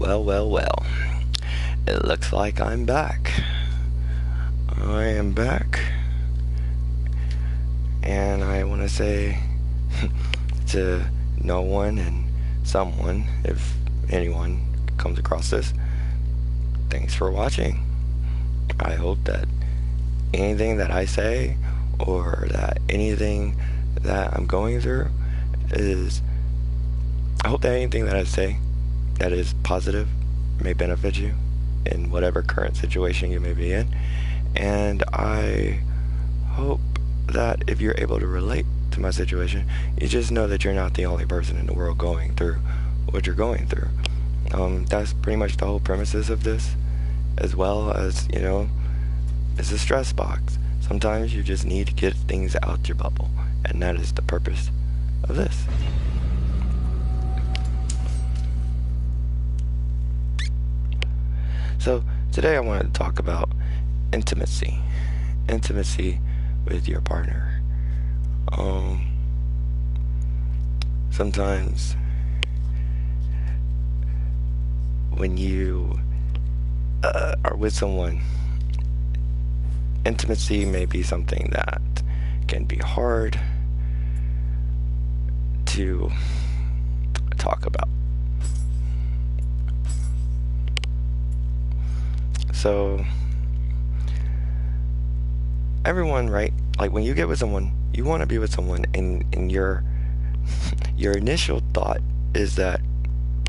Well, well, well. It looks like I'm back. I am back. And I want to say to no one and someone, if anyone comes across this, thanks for watching. I hope that anything that I say or that anything that I'm going through I hope that anything that I say that is positive may benefit you in whatever current situation you may be in. And I hope that if you're able to relate to my situation, you just know that you're not the only person in the world going through what you're going through. That's pretty much the whole premises of this, as well as, it's a stress box. Sometimes you just need to get things out your bubble, and that is the purpose of this. So today I wanted to talk about intimacy with your partner. Sometimes when you are with someone, intimacy may be something that can be hard to talk about. So everyone, right? Like when you get with someone, you want to be with someone, and your initial thought is that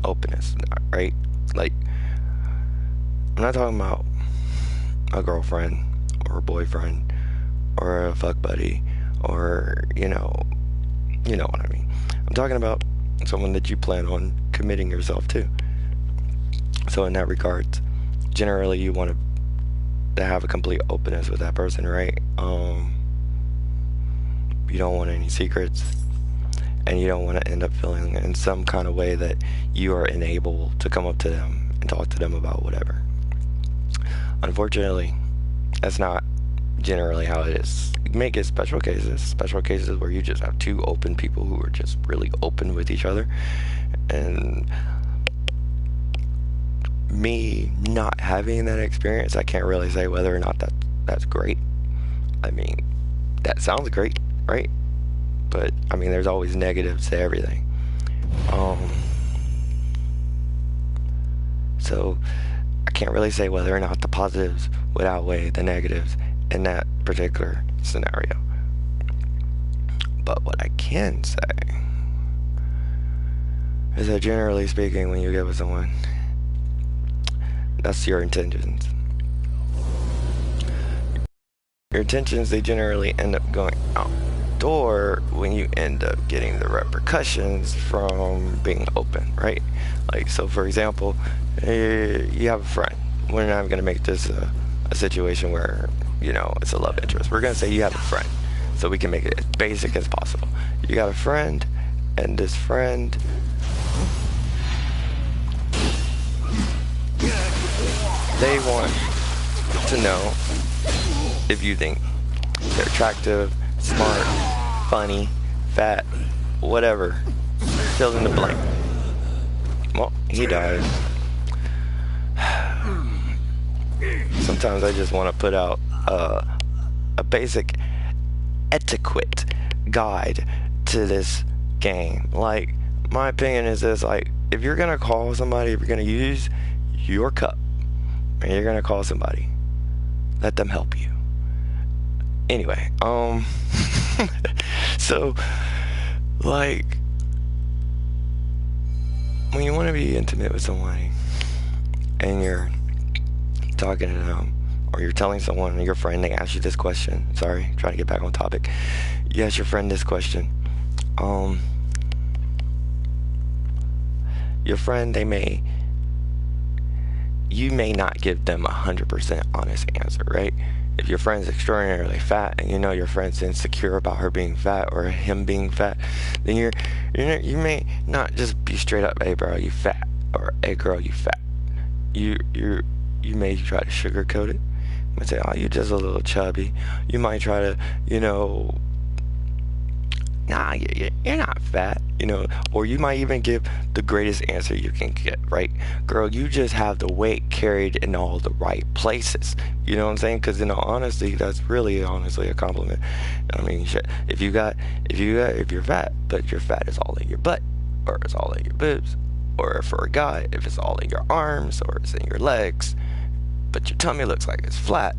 openness, right? Like, I'm not talking about a girlfriend or a boyfriend or a fuck buddy or you know what I mean. I'm talking about someone that you plan on committing yourself to. So in that regard, generally you want to have a complete openness with that person, right? You don't want any secrets, and you don't want to end up feeling in some kind of way that you are unable to come up to them and talk to them about whatever. Unfortunately, that's not generally how it is. You may get special cases where you just have two open people who are just really open with each other. And me not having that experience, I can't really say whether or not that's great. I mean, that sounds great, right? But I mean, there's always negatives to everything. So I can't really say whether or not the positives would outweigh the negatives in that particular scenario. But what I can say is that generally speaking, when you get with someone, that's your intentions. Your intentions, they generally end up going out the door when you end up getting the repercussions from being open, right? Like, so for example, you have a friend. We're not going to make this a situation where, it's a love interest. We're going to say you have a friend, so we can make it as basic as possible. You got a friend, and this friend they want to know if you think they're attractive, smart, funny, fat, whatever. Fill in the blank. Well, he died. Sometimes I just want to put out a basic etiquette guide to this game. Like, my opinion is this: like, if you're gonna call somebody, if you're gonna use your cup, and you're gonna call somebody, let them help you. Anyway, so, like, when you want to be intimate with somebody, and you're talking to them, or you're telling someone, your friend, they ask you this question. Sorry, trying to get back on topic. You ask your friend this question. Your friend, you may not give them 100% honest answer, right? If your friend's extraordinarily fat, and your friend's insecure about her being fat or him being fat, then you may not just be straight up, hey bro, you fat, or hey girl, you fat. You may try to sugarcoat it. You might say, oh, you're just a little chubby. You might try to, nah, you're not fat, you know, or you might even give the greatest answer you can get, right? Girl, you just have the weight carried in all the right places. You know what I'm saying? Because in all honesty, that's really honestly a compliment. I mean, shit, if you're fat, but your fat is all in your butt, or it's all in your boobs, or for a guy, if it's all in your arms or it's in your legs, but your tummy looks like it's flat,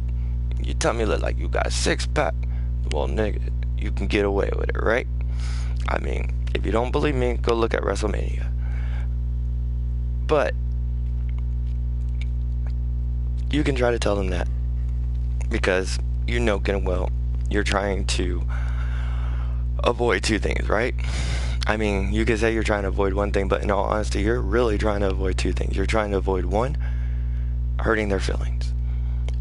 your tummy look like you got a six pack, well, nigga, you can get away with it, right? I mean, if you don't believe me, go look at WrestleMania. But you can try to tell them that because you know good and well you're trying to avoid two things, right? I mean, you could say you're trying to avoid one thing, but in all honesty, you're really trying to avoid two things. You're trying to avoid one, hurting their feelings,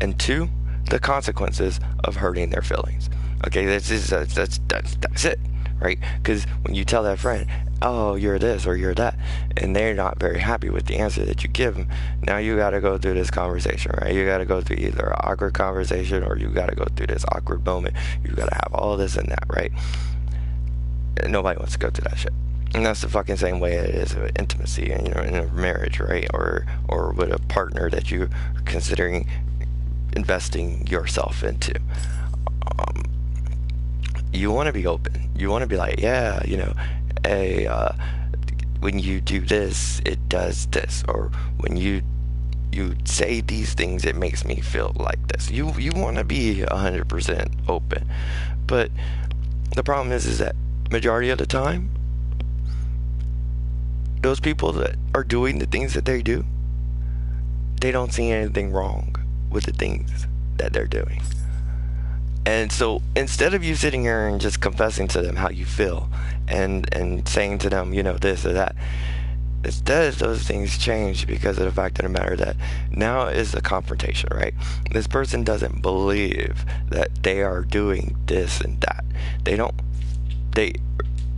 and two, the consequences of hurting their feelings. Okay, that's it, right? Because when you tell that friend, oh, you're this or you're that, and they're not very happy with the answer that you give them, now you got to go through this conversation, right? You got to go through either an awkward conversation or you got to go through this awkward moment. You got to have all this and that, right? And nobody wants to go through that shit. And that's the fucking same way it is with intimacy, and you know, in a marriage, right? Or with a partner that you're considering investing yourself into. You want to be open. You want to be like, yeah, you know, hey, when you do this, it does this, or when you say these things, it makes me feel like this. You want to be 100% open, but the problem is that majority of the time, those people that are doing the things that they do, they don't see anything wrong with the things that they're doing. And so instead of you sitting here and just confessing to them how you feel and saying to them, you know, this or that, instead those things change because of the fact of the matter that now is a confrontation, right? This person doesn't believe that they are doing this and that.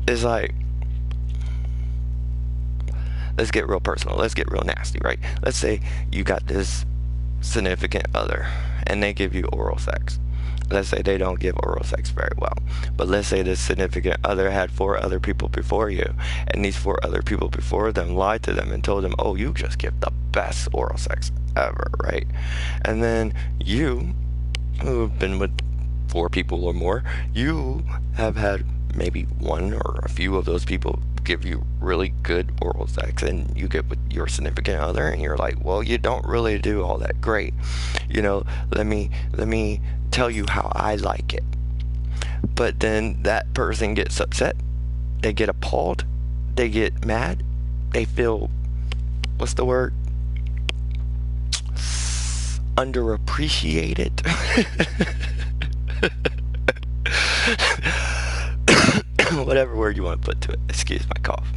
It's like, let's get real personal. Let's get real nasty, right? Let's say you got this significant other and they give you oral sex. Let's say they don't give oral sex very well, but let's say this significant other had 4 other people before you, and these 4 other people before them lied to them and told them, oh, you just give the best oral sex ever, right? And then you, who've been with 4 people or more, you have had maybe 1 or a few of those people give you really good oral sex, and you get with your significant other and you're like, well, you don't really do all that great, you know, let me tell you how I like it. But then that person gets upset, they get appalled, they get mad, they feel, what's the word, underappreciated. Whatever word you want to put to it, excuse my cough.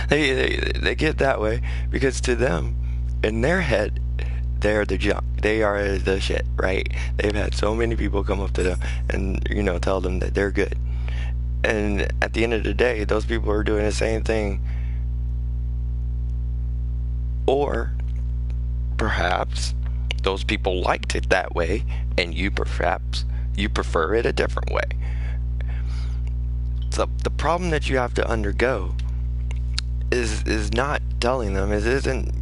They get that way because to them, in their head, they're the junk. They are the shit, right? They've had so many people come up to them and, you know, tell them that they're good. And at the end of the day, those people are doing the same thing. Or perhaps those people liked it that way and you prefer it a different way. So the problem that you have to undergo is not telling them, isn't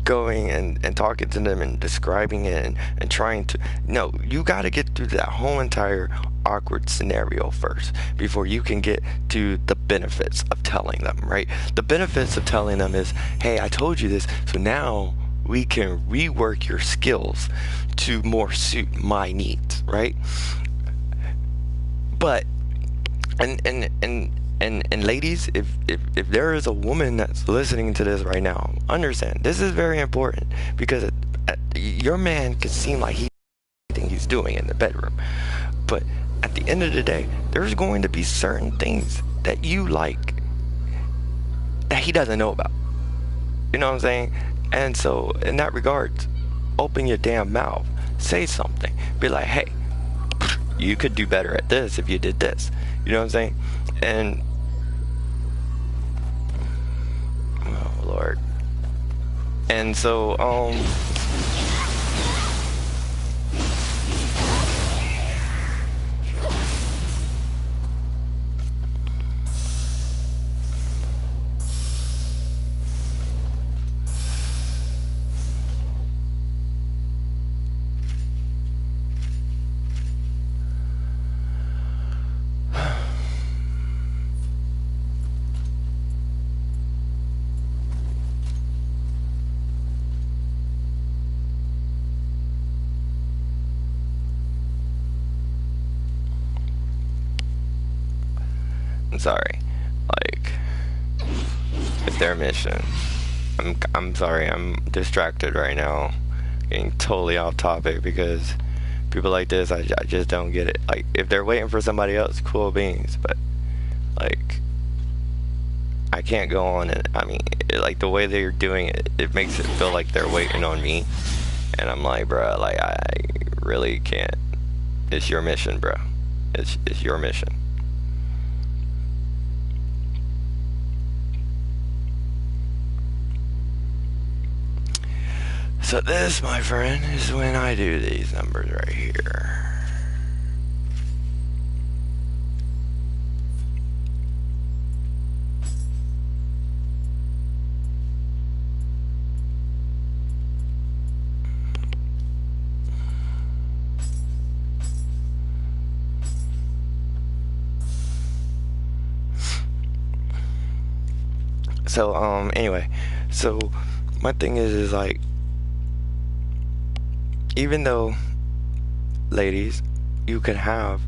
going and talking to them and describing it and trying to, no, you got to get through that whole entire awkward scenario first before you can get to the benefits of telling them, right? The benefits of telling them is, hey, I told you this, so now we can rework your skills to more suit my needs, right? But and ladies, if there is a woman that's listening to this right now, understand this is very important because your man can seem like he thinks he's doing in the bedroom, but at the end of the day, there's going to be certain things that you like that he doesn't know about. You know what I'm saying? And so in that regard, open your damn mouth, say something, be like, hey, you could do better at this if you did this. You know what I'm saying? And oh Lord. And so I'm sorry. Like, it's their mission. I'm sorry, I'm distracted right now. Getting totally off topic because people like this, I just don't get it. Like, if they're waiting for somebody else, cool beans, but, like, I can't go on and, I mean, like, the way they're doing it, it makes it feel like they're waiting on me. And I'm like, bruh, like, I really can't. It's your mission, bruh. It's your mission. So this, my friend, is when I do these numbers right here. So, anyway, so my thing is like, even though, ladies, you can have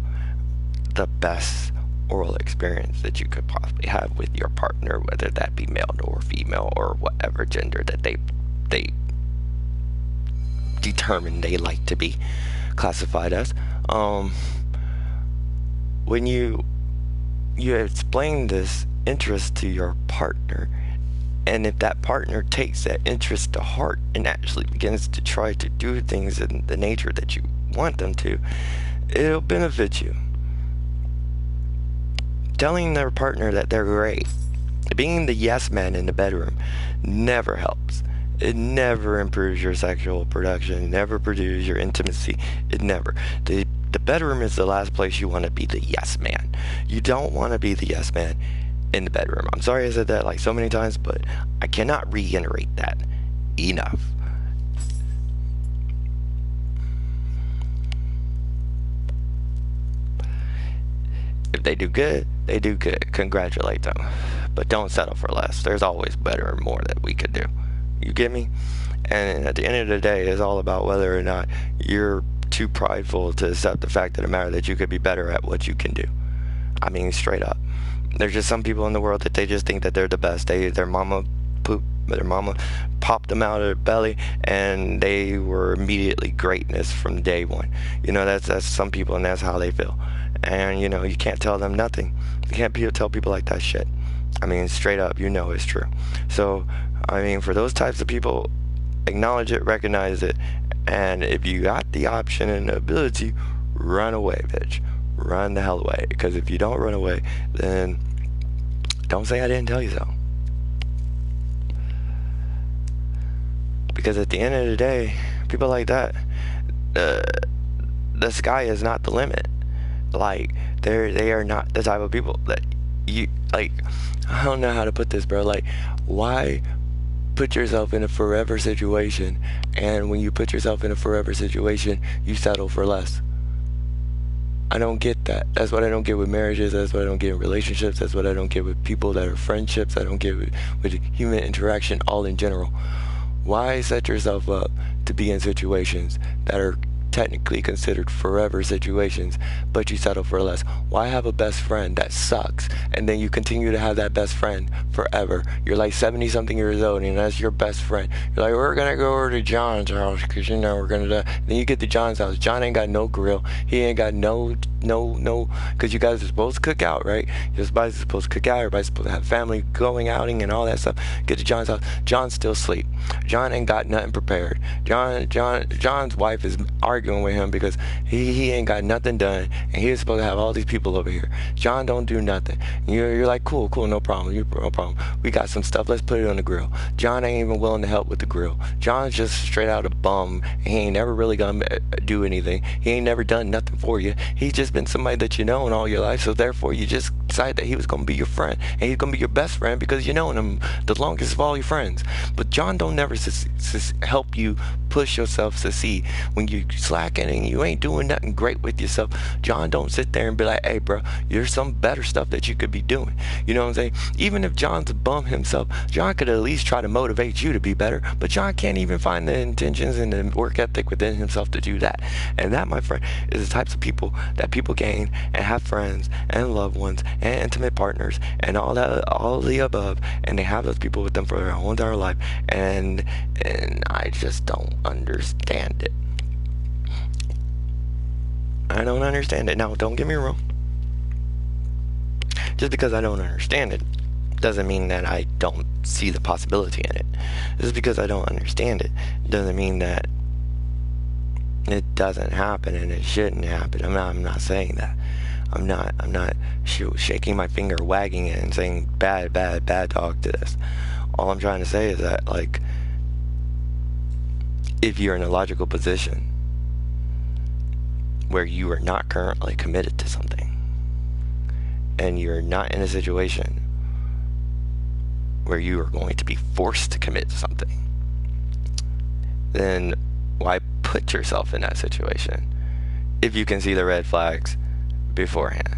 the best oral experience that you could possibly have with your partner, whether that be male or female or whatever gender that they determine they like to be classified as, when you explain this interest to your partner, and if that partner takes that interest to heart and actually begins to try to do things in the nature that you want them to, it'll benefit you. Telling their partner that they're great, being the yes man in the bedroom, never helps. It never improves your sexual production. It never produces your intimacy. It never. The bedroom is the last place you want to be the yes man. You don't want to be the yes man in the bedroom. I'm sorry I said that like so many times, but I cannot reiterate that enough. If they do good, they do good. Congratulate them. But don't settle for less. There's always better and more that we could do. You get me? And at the end of the day, it's all about whether or not you're too prideful to accept the fact of the matter that you could be better at what you can do. I mean, straight up. There's just some people in the world that they just think that they're the best. Their mama popped them out of their belly, and they were immediately greatness from day one. You know, that's some people, and that's how they feel. And you know, you can't tell them nothing. You can't tell people like that shit. I mean, straight up, you know it's true. So, I mean, for those types of people, acknowledge it, recognize it, and if you got the option and the ability, run away, bitch. Run the hell away. Because if you don't run away, then don't say I didn't tell you so. Because at the end of the day, people like that, the sky is not the limit. Like, they are not the type of people that you, like, I don't know how to put this, bro. Like, why put yourself in a forever situation, and when you put yourself in a forever situation, you settle for less? I don't get that. That's what I don't get with marriages. That's what I don't get in relationships. That's what I don't get with people that are friendships. I don't get with human interaction all in general. Why set yourself up to be in situations that are technically considered forever situations, but you settle for less? Why have a best friend that sucks, and then you continue to have that best friend forever? You're like 70 something years old, and that's your best friend. You're like, we're gonna go over to John's house because you know we're gonna die. Then you get to John's house. John ain't got no grill. He ain't got no, because you guys are supposed to cook out, right? You're supposed to cook out. Everybody's supposed to have family going outing and all that stuff. Get to John's house. John's still asleep. John ain't got nothing prepared. John's wife is arguing with him because he ain't got nothing done, and he's supposed to have all these people over here. John don't do nothing. You're like, cool, no problem. No problem. We got some stuff. Let's put it on the grill. John ain't even willing to help with the grill. John's just straight out a bum. He ain't never really gonna do anything. He ain't never done nothing for you. He's just been somebody that you know in all your life, so therefore you just decided that he was gonna be your friend, and he's gonna be your best friend because you know him the longest of all your friends. But John don't never help you push yourself succeed. When you slacking and you ain't doing nothing great with yourself, John don't sit there and be like, hey bro, there's some better stuff that you could be doing. You know what I'm saying? Even if John's a bum himself, John could at least try to motivate you to be better, but John can't even find the intentions and the work ethic within himself to do that. And that, my friend, is the types of people that people gain and have friends and loved ones and intimate partners and all of the above, and they have those people with them for their whole entire life, and I just don't understand it. I don't understand it. Now, don't get me wrong. Just because I don't understand it doesn't mean that I don't see the possibility in it. Just because I don't understand it doesn't mean that it doesn't happen and it shouldn't happen. I'm not saying that. I'm not shaking my finger, wagging it, and saying bad dog to this. All I'm trying to say is that, like, if you're in a logical position where you are not currently committed to something, and you're not in a situation where you are going to be forced to commit to something, then why put yourself in that situation if you can see the red flags beforehand?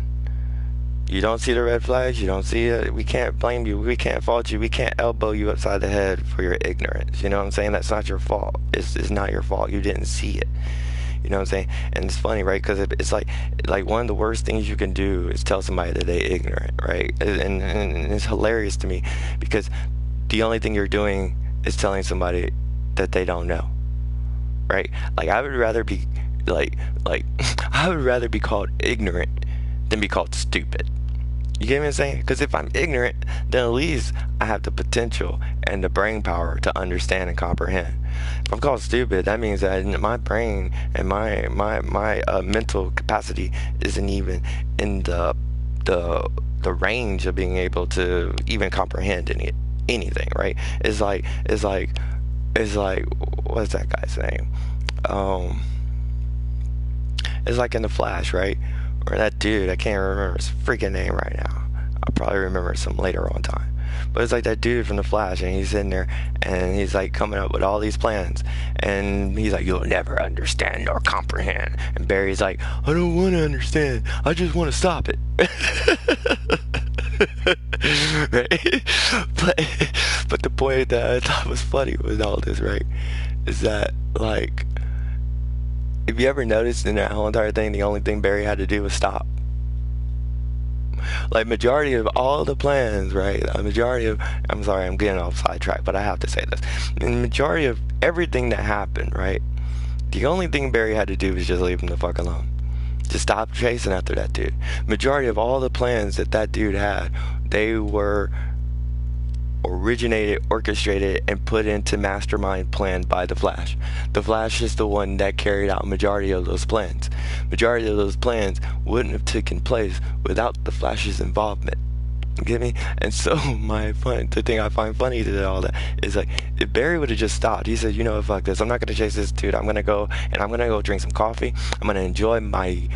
You don't see the red flags, you don't see it, we can't blame you, we can't fault you, we can't elbow you upside the head for your ignorance. You know what I'm saying? That's not your fault. It's not your fault. You didn't see it. You know what I'm saying? And it's funny, right? Because it's like one of the worst things you can do is tell somebody that they're ignorant, right? And it's hilarious to me, because the only thing you're doing is telling somebody that they don't know, right? Like, I would rather be I would rather be called ignorant than be called stupid. You get what I'm saying? Because if I'm ignorant, then at least I have the potential and the brain power to understand and comprehend. If I'm called stupid, that means that my brain and my mental capacity isn't even in the range of being able to even comprehend anything, right? It's like what's that guy's name? It's like in The Flash, right? Or that dude, I can't remember his freaking name right now. I'll probably remember some later on time. But it's like that dude from The Flash, and he's sitting there, and he's like coming up with all these plans, and he's like, you'll never understand or comprehend. And Barry's like, I don't want to understand, I just want to stop it. Right? But the point that I thought was funny with all this, right, is that, like, if you ever noticed in that whole entire thing, the only thing Barry had to do was stop. Like, majority of all the plans, right? I'm sorry, I'm getting off sidetrack, but I have to say this. The majority of everything that happened, right? The only thing Barry had to do was just leave him the fuck alone. Just stop chasing after that dude. Majority of all the plans that dude had, they were originated, orchestrated, and put into mastermind plan by the Flash. The Flash is the one that carried out majority of those plans. Majority of those plans wouldn't have taken place without the Flash's involvement. You get me? And so the thing I find funny to all that is, like, if Barry would have just stopped, he said, you know what, fuck this, I'm not gonna chase this dude, I'm gonna go drink some coffee, I'm gonna enjoy my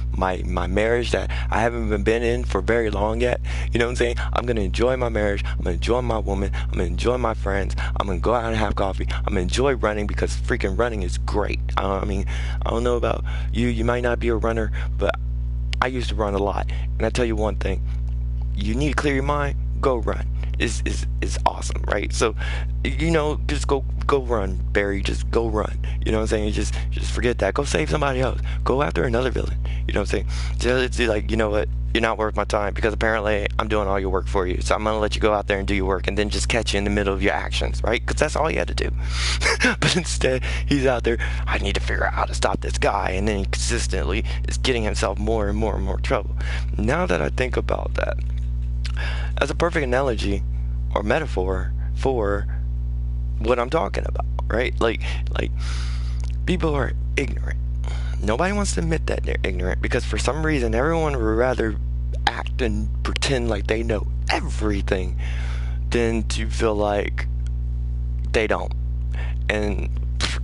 marriage that I haven't been in for very long yet. You know what I'm saying? I'm gonna enjoy my marriage, I'm gonna enjoy my woman, I'm gonna enjoy my friends, I'm gonna go out and have coffee, I'm gonna enjoy running, because freaking running is great. I mean, I don't know about you might not be a runner, but I used to run a lot. And I tell you one thing, you need to clear your mind, go run. It's awesome, right? So, you know, just go run, Barry. Just go run. You know what I'm saying? Just forget that. Go save somebody else. Go after another villain. You know what I'm saying? Just like, you know what? You're not worth my time, because apparently I'm doing all your work for you. So I'm gonna let you go out there and do your work, and then just catch you in the middle of your actions, right? Because that's all you had to do. But instead, he's out there, I need to figure out how to stop this guy, and then he consistently is getting himself more and more and more trouble. Now that I think about that, as a perfect analogy or metaphor for what I'm talking about, right? Like people are ignorant. Nobody wants to admit that they're ignorant, because for some reason everyone would rather act and pretend like they know everything than to feel like they don't. And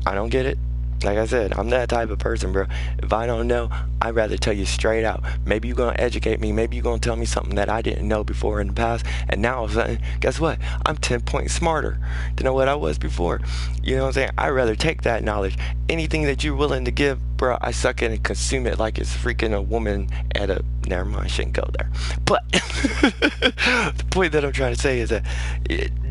I don't get it. Like I said, I'm that type of person, bro. If I don't know, I'd rather tell you straight out. Maybe you're going to educate me. Maybe you're going to tell me something that I didn't know before in the past. And now all of a sudden, guess what? I'm 10 points smarter than what I was before. You know what I'm saying? I'd rather take that knowledge. Anything that you're willing to give, bro, I suck it and consume it like it's freaking a woman at a... Never mind, I shouldn't go there. But the point that I'm trying to say is that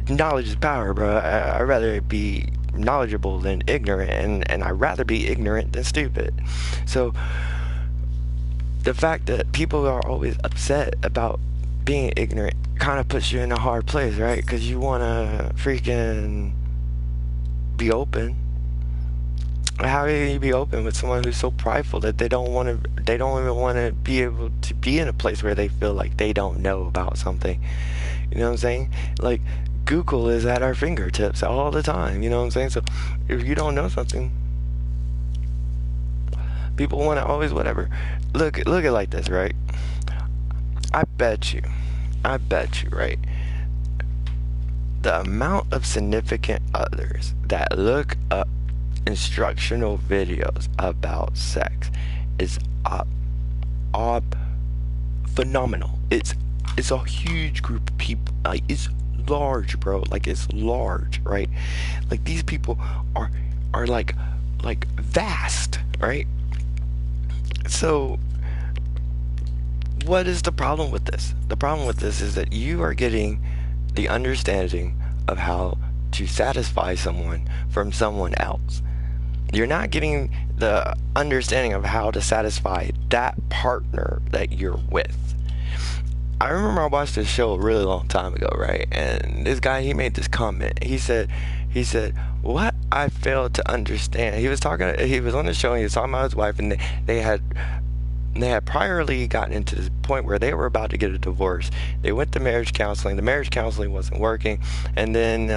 knowledge is power, bro. I'd rather be knowledgeable than ignorant, and I'd rather be ignorant than stupid. So the fact that people are always upset about being ignorant kind of puts you in a hard place, right? Because you want to freaking be open. How can you be open with someone who's so prideful that they don't even want to be able to be in a place where they feel like they don't know about something? You know what I'm saying? Like, Google is at our fingertips all the time, you know what I'm saying? So if you don't know something, people want to always whatever. Look at it like this, right? I bet you, right? The amount of significant others that look up instructional videos about sex is phenomenal. It's a huge group of people. Like, it's large, bro. Like, it's large, right? Like, these people are like vast, right? So what is the problem with this? The problem with this is that you are getting the understanding of how to satisfy someone from someone else. You're not getting the understanding of how to satisfy that partner that you're with. I remember I watched this show a really long time ago, right? And this guy, he made this comment. He said, what I failed to understand. He was on the show and he was talking about his wife, and they had priorly gotten into this point where they were about to get a divorce. They went to marriage counseling. The marriage counseling wasn't working. And then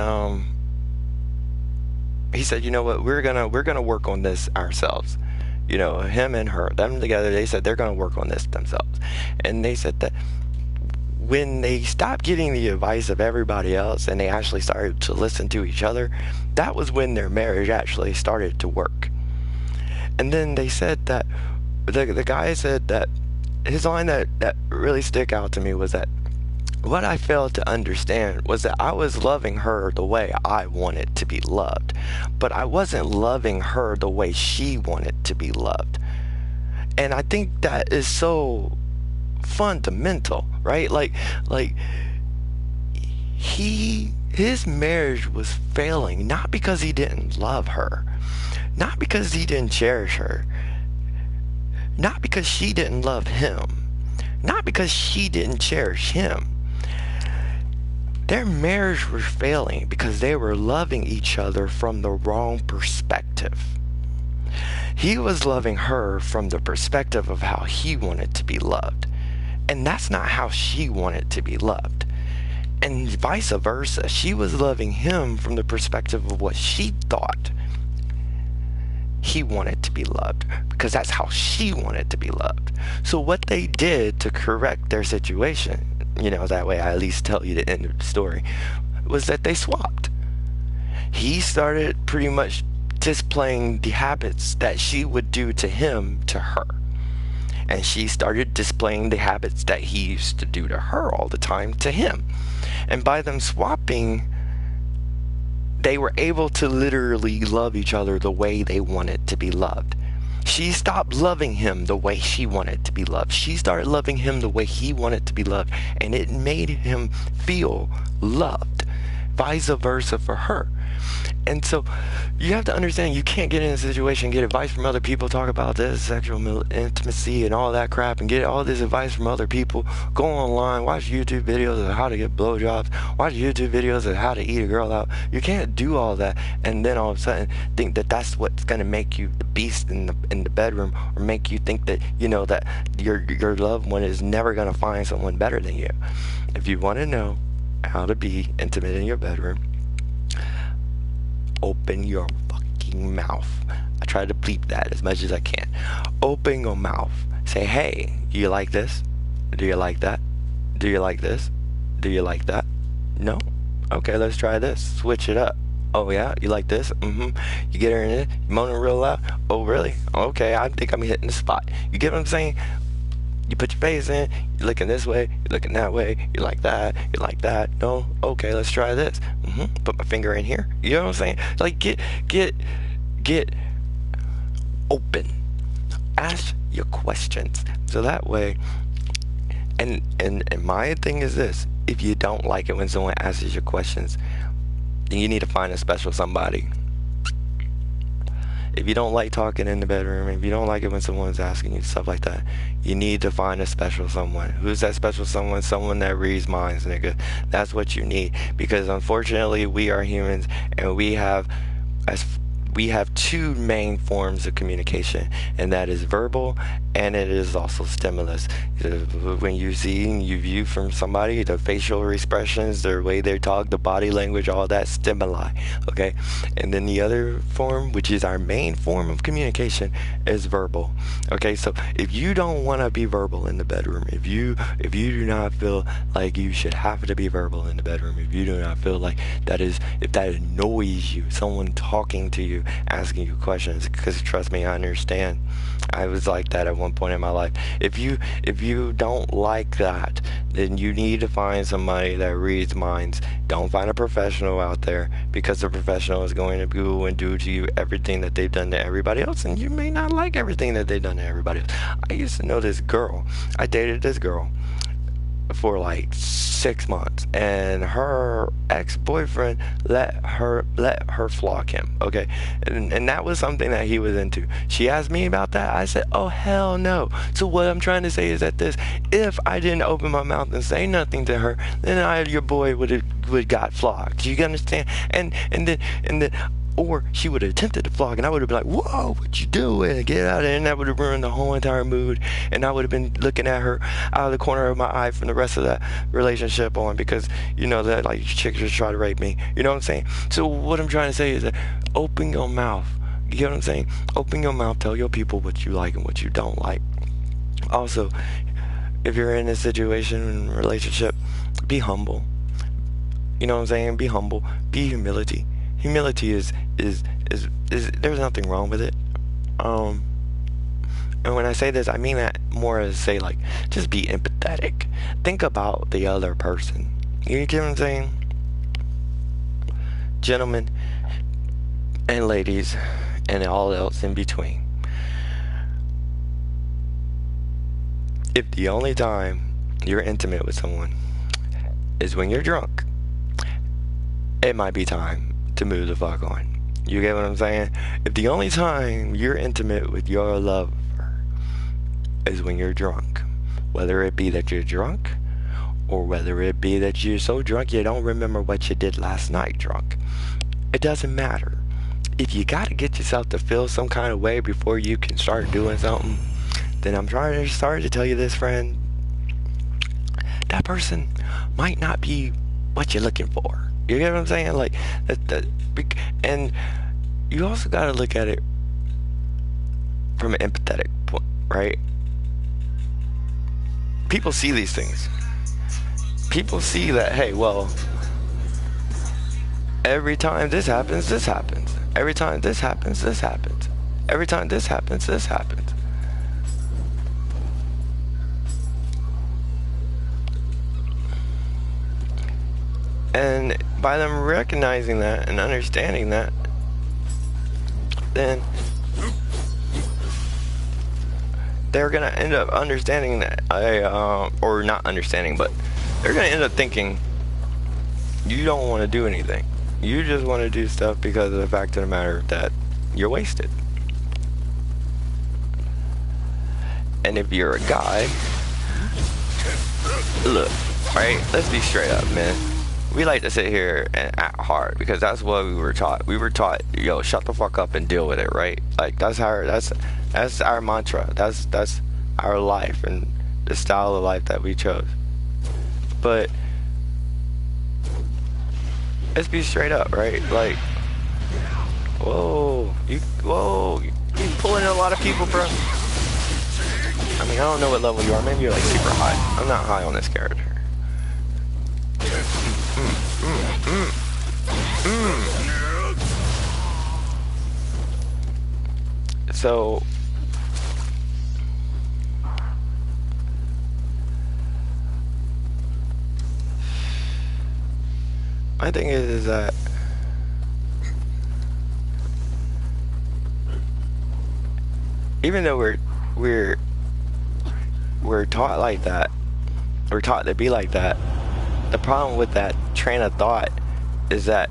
he said, you know what, we're gonna work on this ourselves. You know, him and her, them together, they said they're gonna work on this themselves. And they said that when they stopped getting the advice of everybody else and they actually started to listen to each other, that was when their marriage actually started to work. And then they said that the guy said that his line that really stuck out to me was that what I failed to understand was that I was loving her the way I wanted to be loved, but I wasn't loving her the way she wanted to be loved. And I think that is so fundamental, right? Like his marriage was failing not because he didn't love her, not because he didn't cherish her, not because she didn't love him, not because she didn't cherish him. Their marriage was failing because they were loving each other from the wrong perspective. He was loving her from the perspective of how he wanted to be loved, and that's not how she wanted to be loved. And vice versa, she was loving him from the perspective of what she thought he wanted to be loved, because that's how she wanted to be loved. So what they did to correct their situation, you know, that way I at least tell you the end of the story, was that they swapped. He started pretty much displaying the habits that she would do to him to her, and she started displaying the habits that he used to do to her all the time to him. And by them swapping, they were able to literally love each other the way they wanted to be loved. She stopped loving him the way she wanted to be loved. She started loving him the way he wanted to be loved, and it made him feel loved. Vice versa for her. And so you have to understand, you can't get in a situation, get advice from other people, talk about this sexual intimacy and all that crap, and get all this advice from other people. Go online, watch YouTube videos of how to get blowjobs, watch YouTube videos of how to eat a girl out. You can't do all that and then all of a sudden think that that's what's going to make you the beast in the bedroom, or make you think that, you know, that your loved one is never going to find someone better than you. If you want to know how to be intimate in your bedroom, open your fucking mouth. I try to bleep that as much as I can. Open your mouth. Say, hey, do you like this? Do you like that? Do you like this? Do you like that? No? Okay, let's try this. Switch it up. Oh yeah, you like this? You get her in it, you moaning real loud. Oh really? Okay, I think I'm hitting the spot. You get what I'm saying? You put your face in, you're looking this way, you're looking that way, you like that, you like that. No, okay, let's try this. Put my finger in here. You know what I'm saying? Like get open. Ask your questions. So that way, and my thing is this: if you don't like it when someone asks you questions, then you need to find a special somebody. If you don't like talking in the bedroom, if you don't like it when someone's asking you stuff like that, you need to find a special someone. Who's that special someone? Someone that reads minds, nigga. That's what you need. Because unfortunately, we are humans, and we have two main forms of communication, and that is verbal, and it is also stimulus. When you see and you view from somebody, the facial expressions, their way they talk, the body language, all that stimuli, okay? And then the other form, which is our main form of communication, is verbal, okay? So if you don't want to be verbal in the bedroom, if you do not feel like you should have to be verbal in the bedroom, if you do not feel like if that annoys you, someone talking to you, asking you questions, because trust me, I understand. I was like that at one point in my life. If you don't like that, then you need to find somebody that reads minds. Don't find a professional out there, because the professional is going to go and do to you everything that they've done to everybody else, and you may not like everything that they've done to everybody else. I used to know this girl. I dated this girl for like 6 months, and her ex-boyfriend let her flog him, okay? And that was something that he was into. She asked me about that. I said, oh hell no. So what I'm trying to say is that if I didn't open my mouth and say nothing to her, then your boy would got flogged. You understand? And then or she would have attempted to flog, and I would have been like, whoa, what you doing? Get out of there. And that would have ruined the whole entire mood. And I would have been looking at her out of the corner of my eye from the rest of that relationship on, because, you know, that like chicks just try to rape me. You know what I'm saying? So what I'm trying to say is that open your mouth. You get what I'm saying? Open your mouth. Tell your people what you like and what you don't like. Also, if you're in a situation, in a relationship, be humble. You know what I'm saying? Be humble. Be humility. Humility is there's nothing wrong with it. And when I say this, I mean that more as say, like, just be empathetic. Think about the other person. You get what I'm saying? Gentlemen and ladies and all else in between. If the only time you're intimate with someone is when you're drunk, it might be time to move the fuck on. You get what I'm saying? If the only time you're intimate with your lover is when you're drunk, whether it be that you're drunk, or whether it be that you're so drunk you don't remember what you did last night drunk, it doesn't matter. If you gotta get yourself to feel some kind of way before you can start doing something, then I'm sorry to tell you this, friend. That person might not be what you're looking for. You get what I'm saying? Like and you also got to look at it from an empathetic point, right? People see these things. People see that, hey, well, every time this happens, this happens. Every time this happens, this happens. Every time this happens, this happens. And by them recognizing that and understanding that, then they're going to end up understanding that, or not understanding, but they're going to end up thinking you don't want to do anything. You just want to do stuff because of the fact of the matter that you're wasted. And if you're a guy, look, right, let's be straight up, man. We like to sit here and act hard because that's what we were taught. We were taught, yo, shut the fuck up and deal with it, right? Like that's our mantra. That's our life and the style of life that we chose. But let's be straight up, right? Like, you pulling in a lot of people, bro. I mean, I don't know what level you are. Maybe you're like super high. I'm not high on this character. So my thing is that even though we're we're taught like that, we're taught to be like that. The problem with that train of thought is that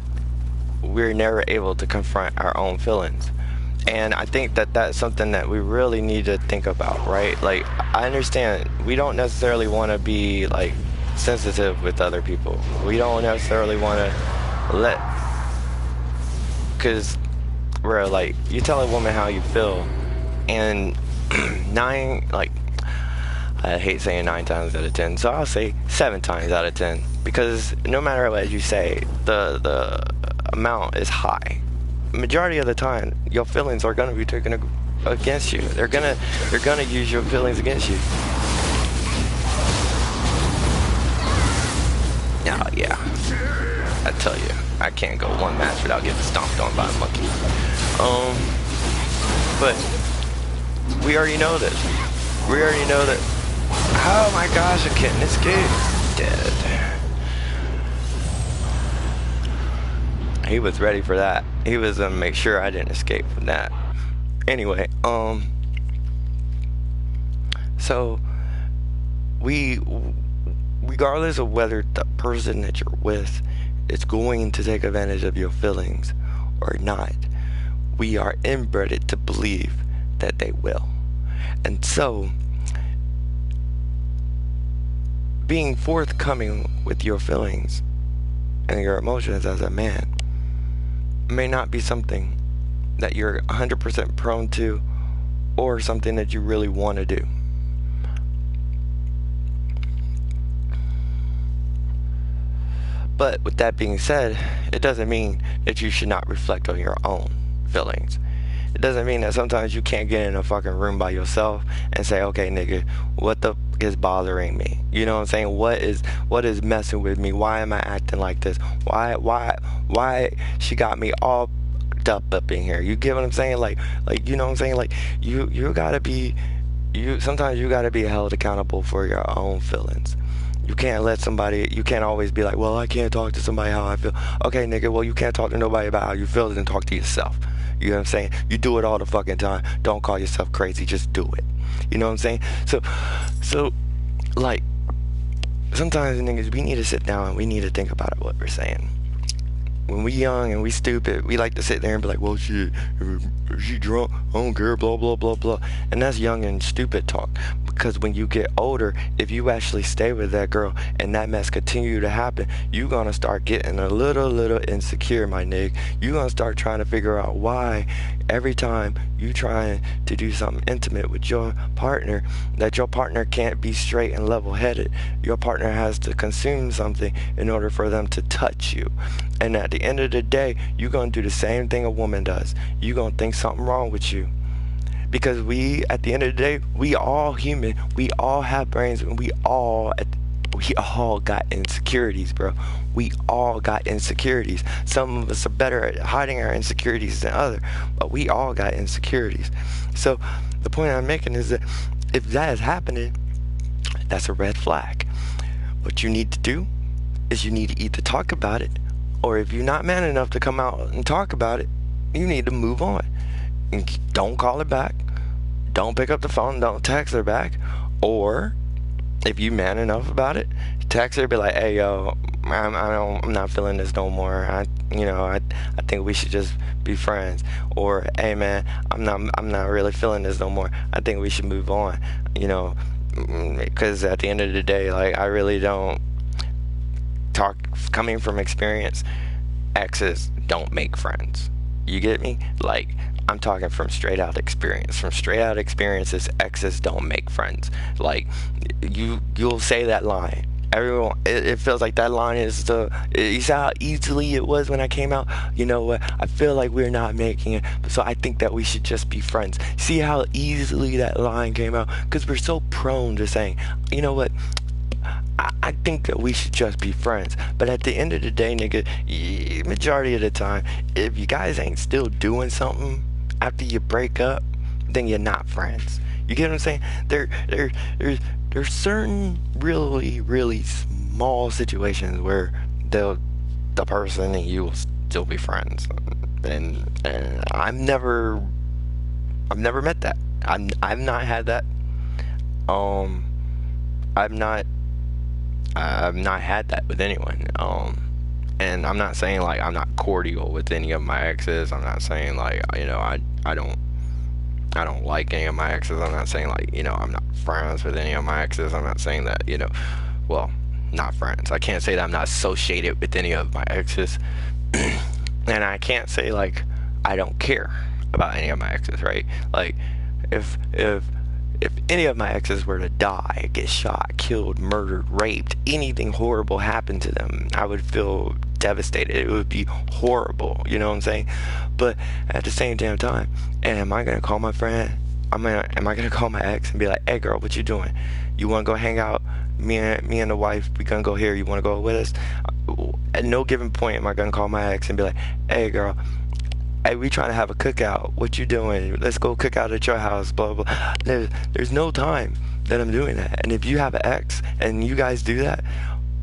we're never able to confront our own feelings. And I think that that's something that we really need to think about, right? Like, I understand we don't necessarily want to be like sensitive with other people. We don't necessarily want to let, because we're like, you tell a woman how you feel, and I hate saying 9 times out of 10, so I'll say 7 times out of 10, because no matter what you say, the amount is high. Majority of the time, your feelings are gonna be taken against you. They're gonna use your feelings against you. Oh yeah, I tell you, I can't go one match without getting stomped on by a monkey. But we already know this. We already know that. Oh my gosh, I can't escape. Dead. He was ready for that. He was gonna make sure I didn't escape from that. Anyway, so regardless of whether the person that you're with is going to take advantage of your feelings or not, we are inbred to believe that they will. And so, being forthcoming with your feelings and your emotions as a man may not be something that you're 100% prone to, or something that you really want to do. But with that being said, it doesn't mean that you should not reflect on your own feelings. It doesn't mean that sometimes you can't get in a fucking room by yourself and say, okay, nigga, what the fuck is bothering me? You know what I'm saying? What is messing with me? Why am I acting like this? Why she got me all up in here? You get what I'm saying? Like, you know what I'm saying? Like, you gotta be, sometimes you gotta be held accountable for your own feelings. You can't always be like, well, I can't talk to somebody how I feel. Okay, nigga, well, you can't talk to nobody about how you feel, then talk to yourself. You know what I'm saying? You do it all the fucking time. Don't call yourself crazy, just do it. You know what I'm saying? So like, sometimes niggas, we need to sit down and we need to think about what we're saying. When we young and we stupid, we like to sit there and be like, well, shit, is she drunk? I don't care, blah, blah, blah, blah. And that's young and stupid talk. Because when you get older, if you actually stay with that girl and that mess continue to happen, you're going to start getting a little insecure, my nigga. You're going to start trying to figure out why every time you trying to do something intimate with your partner, that your partner can't be straight and level-headed. Your partner has to consume something in order for them to touch you. And at the end of the day, you're going to do the same thing a woman does. You're going to think something wrong with you. Because at the end of the day, we all human. We all have brains, and we all got insecurities, bro. We all got insecurities. Some of us are better at hiding our insecurities than others, but we all got insecurities. So the point I'm making is that if that is happening, that's a red flag. What you need to do is you need to either talk about it, or if you're not man enough to come out and talk about it, you need to move on. Don't call her back. Don't pick up the phone. Don't text her back. Or if you man enough about it, text her. Be like, hey, yo, I'm not feeling this no more. I think we should just be friends. Or, hey, man, I'm not really feeling this no more. I think we should move on. You know, because at the end of the day, like, I really don't talk. Coming from experience, exes don't make friends. You get me? Like, I'm talking from straight out experience. From straight out experiences, exes don't make friends. Like, you'll say that line. Everyone, it feels like that line is you saw how easily it was when I came out. You know what? I feel like we're not making it, so I think that we should just be friends. See how easily that line came out? Because we're so prone to saying, you know what? I think that we should just be friends. But at the end of the day, nigga, majority of the time, if you guys ain't still doing something after you break up, then you're not friends. You get what I'm saying? There's there's certain really small situations where the person and you will still be friends, and I've never met that. I've not had that. Um, I've not I've not had that with anyone. And I'm not saying like I'm not cordial with any of my exes. I'm not saying like I don't like any of my exes. I'm not saying like I'm not friends with any of my exes. I'm not saying that well, not friends. I can't say that I'm not associated with any of my exes, and I can't say like I don't care about any of my exes, right? Like if any of my exes were to die, get shot, killed, murdered, raped, anything horrible happened to them, I would feel devastated. It would be horrible, you know what I'm saying? But at the same damn time, am I gonna call my friend? Am I gonna call my ex and be like, "Hey, girl, what you doing? You wanna go hang out? Me and the wife, we gonna go here. You wanna go with us?" At no given point am I gonna call my ex and be like, "Hey, girl, hey, we trying to have a cookout. What you doing? Let's go cook out at your house, blah, blah, blah." There's no time that I'm doing that. And if you have an ex and you guys do that,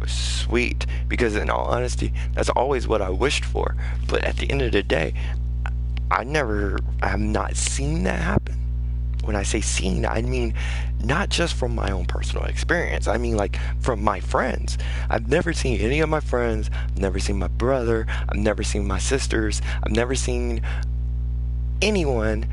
sweet. Because in all honesty, that's always what I wished for. But at the end of the day, I have not seen that happen. When I say seen, I mean not just from my own personal experience. I mean like from my friends. I've never seen any of my friends. I've never seen my brother. I've never seen my sisters. I've never seen anyone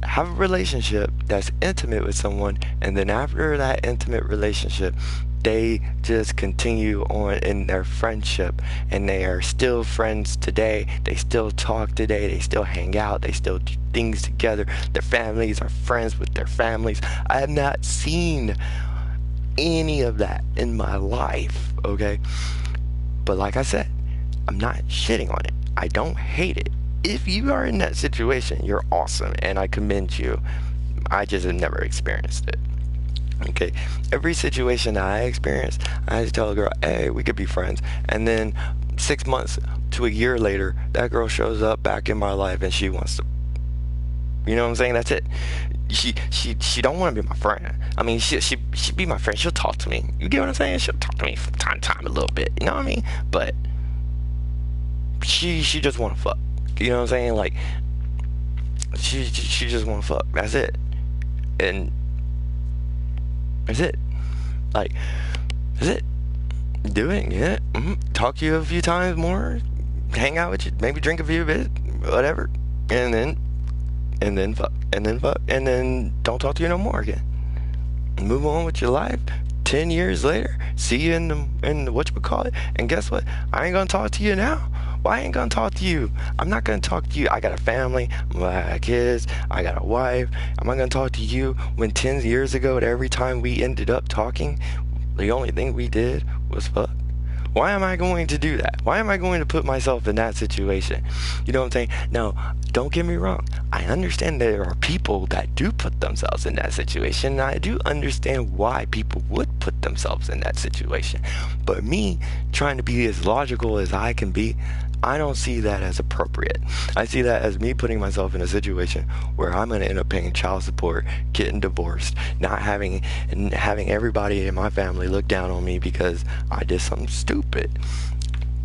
have a relationship that's intimate with someone, and then after that intimate relationship, they just continue on in their friendship, and they are still friends today. They still talk today. They still hang out. They still do things together. Their families are friends with their families. I have not seen any of that in my life, okay? But like I said, I'm not shitting on it. I don't hate it. If you are in that situation, you're awesome, and I commend you. I just have never experienced it. Okay, every situation that I experience, I just tell a girl, "Hey, we could be friends," and then 6 months to a year later, that girl shows up back in my life and she wants to, you know what I'm saying? That's it. She don't want to be my friend. I mean, she be my friend. She'll talk to me. You get what I'm saying? She'll talk to me from time to time a little bit. You know what I mean? But she just want to fuck. You know what I'm saying? Like she just want to fuck. That's it. And that's it. Like, that's it. Do it, yeah. Talk to you a few times more. Hang out with you. Maybe drink a few bit, whatever. And then fuck. And then fuck. And then don't talk to you no more again. Move on with your life. 10 years later, see you in the whatchamacallit. And guess what? I ain't gonna talk to you now. Why I ain't gonna talk to you? I'm not gonna talk to you. I got a family, I got kids, I got a wife. Am I gonna talk to you when 10 years ago, at every time we ended up talking, the only thing we did was fuck? Why am I going to do that? Why am I going to put myself in that situation? You know what I'm saying? Now, don't get me wrong. I understand there are people that do put themselves in that situation, and I do understand why people would put themselves in that situation. But me, trying to be as logical as I can be, I don't see that as appropriate. I see that as me putting myself in a situation where I'm going to end up paying child support, getting divorced, not having everybody in my family look down on me because I did something stupid.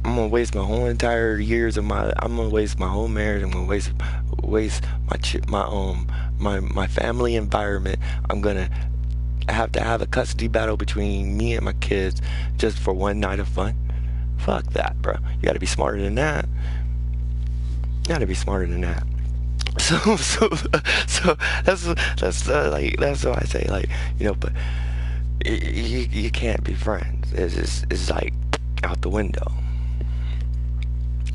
I'm gonna waste my whole entire years of I'm gonna waste my whole marriage. I'm gonna waste my family environment. I'm gonna have to have a custody battle between me and my kids just for one night of fun. Fuck that, bro. You gotta be smarter than that. You gotta be smarter than that. So that's what I say, like, but you can't be friends. It's like out the window.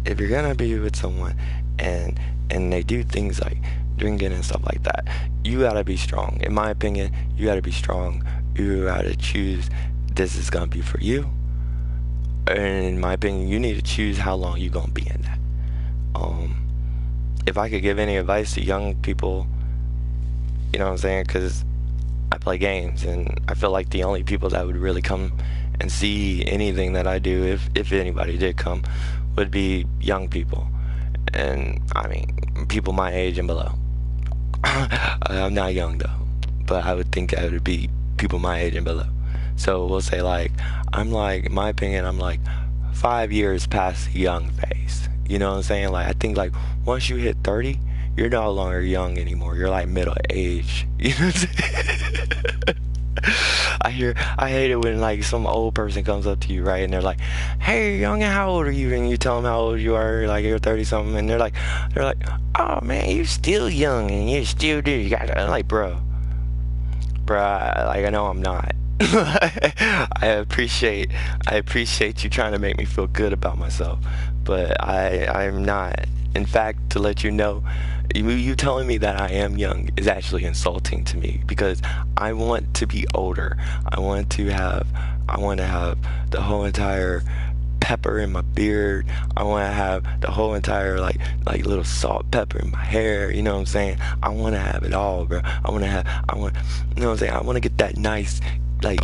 If you're gonna be with someone and they do things like drinking and stuff like that, you gotta be strong. In my opinion, you gotta be strong. You gotta choose, this is gonna be for you. And in my opinion, you need to choose how long you're gonna be in that. If I could give any advice to young people, you know what I'm saying, because I play games, and I feel like the only people that would really come and see anything that I do, if anybody did come, would be young people. And I mean, people my age and below. I'm not young though, but I would think I would be people my age and below. So we'll say like I'm like, in my opinion, I'm like 5 years past the young phase. You know what I'm saying? Like I think like once you hit 30, you're no longer young anymore. You're like middle age. You know what I'm saying? I hate it when like some old person comes up to you, right, and they're like, "Hey, young, how old are you?" And you tell them how old you are, like you're 30 something, and they're like, "Oh man, you're still young and you still do. You got to like, bro, like I know I'm not." I appreciate you trying to make me feel good about myself, but I'm not. In fact, to let you know, you telling me that I am young is actually insulting to me because I want to be older. I want to have the whole entire pepper in my beard. I want to have the whole entire like little salt pepper in my hair. You know what I'm saying? I want to have it all, bro. You know what I'm saying? I want to get that nice like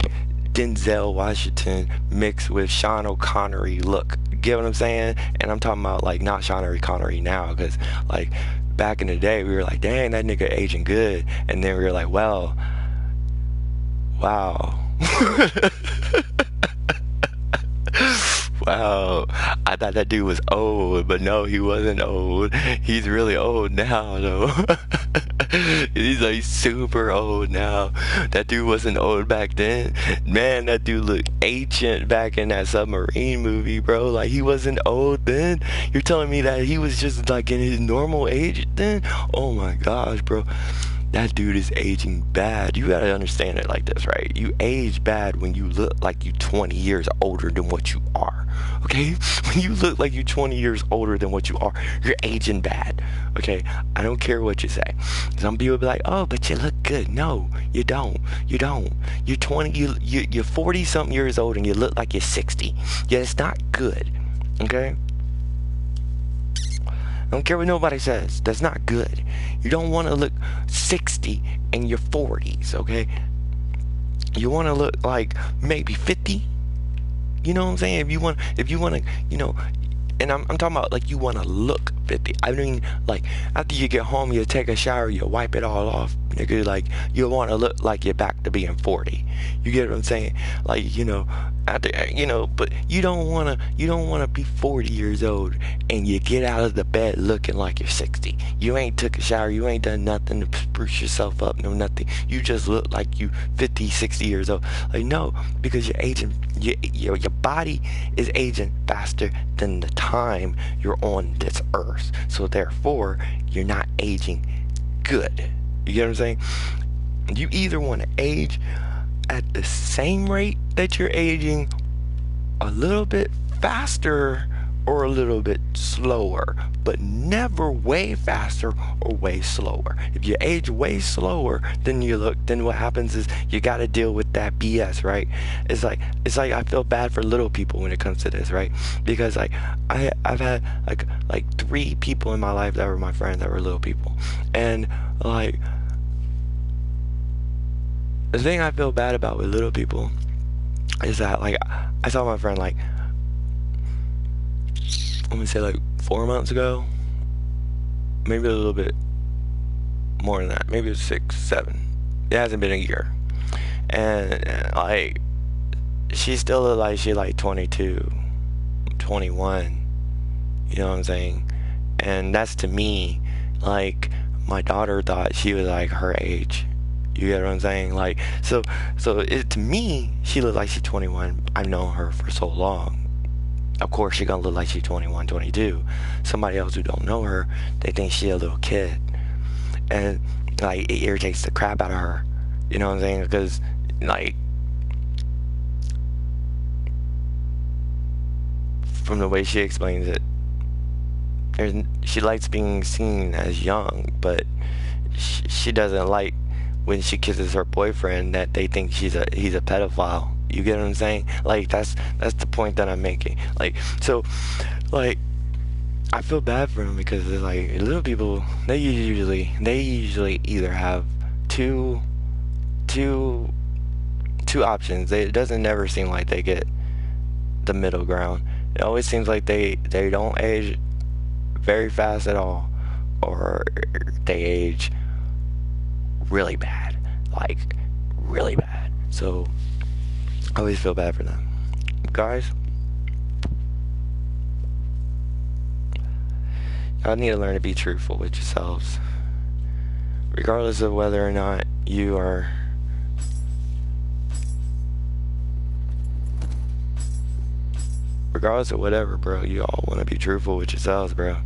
Denzel Washington mixed with Sean O'Connery look. Get what I'm saying? And I'm talking about like not Sean O'Connery now, because like back in the day we were like, dang, that nigga aging good, and then we were like, well, wow. Wow, I thought that dude was old, but no, he wasn't old. He's really old now, though. He's like super old now. That dude wasn't old back then. Man, that dude looked ancient back in that submarine movie, bro. Like, he wasn't old then. You're telling me that he was just like in his normal age then? Oh my gosh, bro. That dude is aging bad. You gotta understand it like this, right? You age bad when you look like you 20 years older than what you are. Okay? When you look like you 20 years older than what you are, you're aging bad. Okay? I don't care what you say. Some people be like, "Oh, but you look good." No, you don't. You don't. You're 20, you're 40 something years old and you look like you're 60. Yeah, it's not good. Okay? I don't care what nobody says. That's not good. You don't want to look 60 in your 40s, okay? You want to look like maybe 50. You know what I'm saying? If you want to, you know, and I'm talking about like you want to look 50. I mean, like after you get home, you take a shower, you wipe it all off, nigga. Like you want to look like you're back to being 40. You get what I'm saying? Like, you know, after, you know, but you don't wanna be 40 years old and you get out of the bed looking like you're 60. You ain't took a shower, you ain't done nothing to spruce yourself up, no nothing. You just look like you 50, 60 years old. Like, no, because you're aging. Your body is aging faster than the time you're on this earth. So therefore, you're not aging good. You get what I'm saying? You either want to age at the same rate that you're aging, a little bit faster or a little bit slower, but never way faster or way slower. If you age way slower than you look, then what happens is you got to deal with that BS, right? It's like I feel bad for little people when it comes to this, right? Because like I've had like 3 people in my life that were my friends that were little people, and like the thing I feel bad about with little people is that like I saw my friend like, let me say like 4 months ago, maybe a little bit more than that, maybe it was 6, 7. It hasn't been a year, and like she still look like she like 22, 21. You know what I'm saying? And that's to me like my daughter thought she was like her age. You get what I'm saying? Like, so it, to me, she looked like she's 21. I've known her for so long. Of course, she gonna look like she's 21, 22. Somebody else who don't know her, they think she a little kid. And, like, it irritates the crap out of her. You know what I'm saying? Because, like, from the way she explains it, she likes being seen as young, but she doesn't like when she kisses her boyfriend that they think he's a pedophile. You get what I'm saying? Like that's the point that I'm making. Like, so like I feel bad for him because it's like little people, they usually either have two options. It doesn't never seem like they get the middle ground. It always seems like they don't age very fast at all, or they age really bad, like really bad. So I always feel bad for them. Guys, y'all need to learn to be truthful with yourselves, regardless of whether or not you are regardless of whatever, bro. You all want to be truthful with yourselves, bro.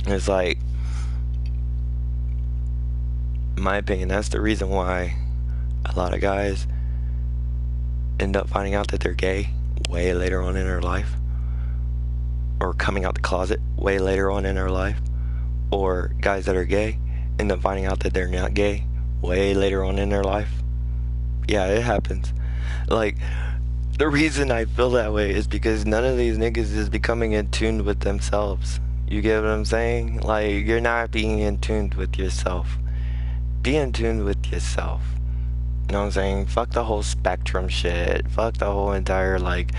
It's like, in my opinion, that's the reason why a lot of guys end up finding out that they're gay way later on in their life, or coming out the closet way later on in their life, or guys that are gay end up finding out that they're not gay way later on in their life. Yeah, it happens. Like, the reason I feel that way is because none of these niggas is becoming in tune with themselves. You get what I'm saying? Like, you're not being in tune with yourself. Be in tune with yourself. You know what I'm saying? Fuck the whole spectrum shit. Fuck the whole entire, like,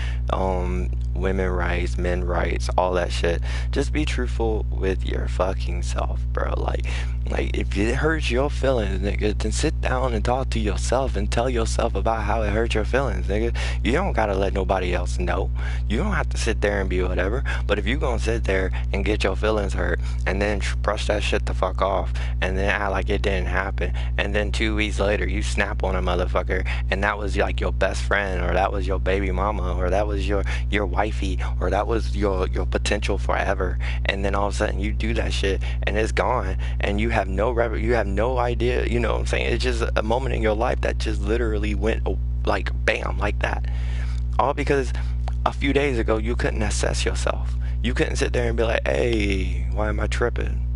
women rights, men rights, all that shit. Just be truthful with your fucking self, bro. Like if it hurts your feelings, nigga, then sit down and talk to yourself and tell yourself about how it hurt your feelings, nigga. You don't gotta let nobody else know. You don't have to sit there and be whatever. But if you gonna sit there and get your feelings hurt and then brush that shit the fuck off and then act like it didn't happen, and then 2 weeks later you snap on a motherfucker and that was like your best friend, or that was your baby mama, or that was your wifey, or that was your potential forever, and then all of a sudden you do that shit and it's gone and you have no idea, you know what I'm saying? It's just a moment in your life that just literally went like bam, like that, all because a few days ago you couldn't assess yourself. You couldn't sit there and be like, hey, why am I tripping?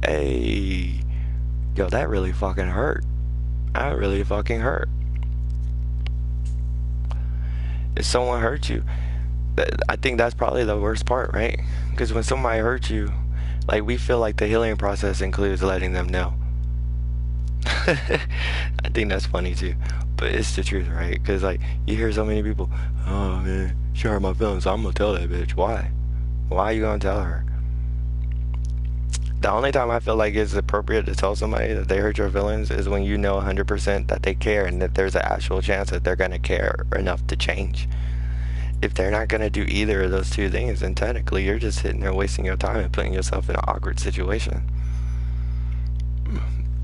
Hey, yo, that really fucking hurt. That really fucking hurt. If someone hurt you, I think that's probably the worst part, right? Because when somebody hurts you, like, we feel like the healing process includes letting them know. I think that's funny too, but it's the truth, right? Because like, you hear so many people, oh man, she hurt my feelings, so I'm gonna tell that bitch. Why are you gonna tell her? The only time I feel like it's appropriate to tell somebody that they hurt your feelings is when you know 100% that they care and that there's an actual chance that they're gonna care enough to change. If they're not gonna do either of those two things, then technically you're just sitting there wasting your time and putting yourself in an awkward situation.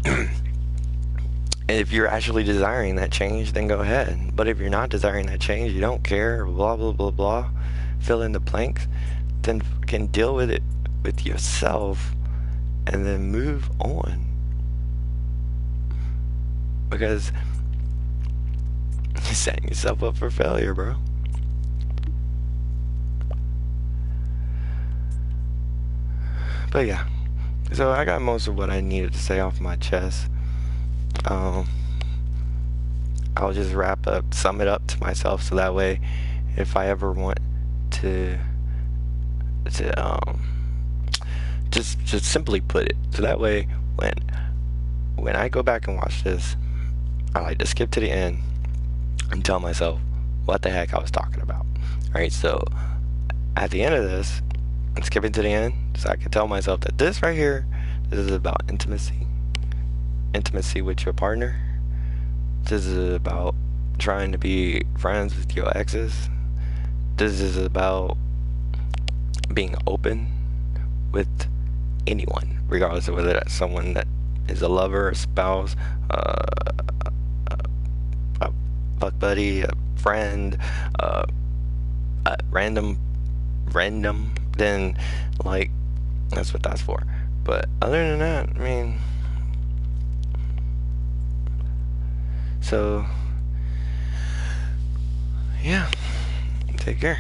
And if you're actually desiring that change, then go ahead. But if you're not desiring that change, you don't care, blah, blah, blah, blah, fill in the blanks, then can deal with it with yourself and then move on. Because you're setting yourself up for failure, bro. But yeah, so I got most of what I needed to say off my chest. I'll just sum it up to myself, so that way, if I ever want to just simply put it, so that way when I go back and watch this, I like to skip to the end and tell myself what the heck I was talking about. Alright, so at the end of this, I'm skipping to the end so I can tell myself that this right here, this is about intimacy with your partner. This is about trying to be friends with your exes. This is about being open with anyone, regardless of whether that's someone that is a lover, a spouse, a fuck buddy, a friend, a random, then like, that's what that's for. But other than that, I mean, so yeah, take care.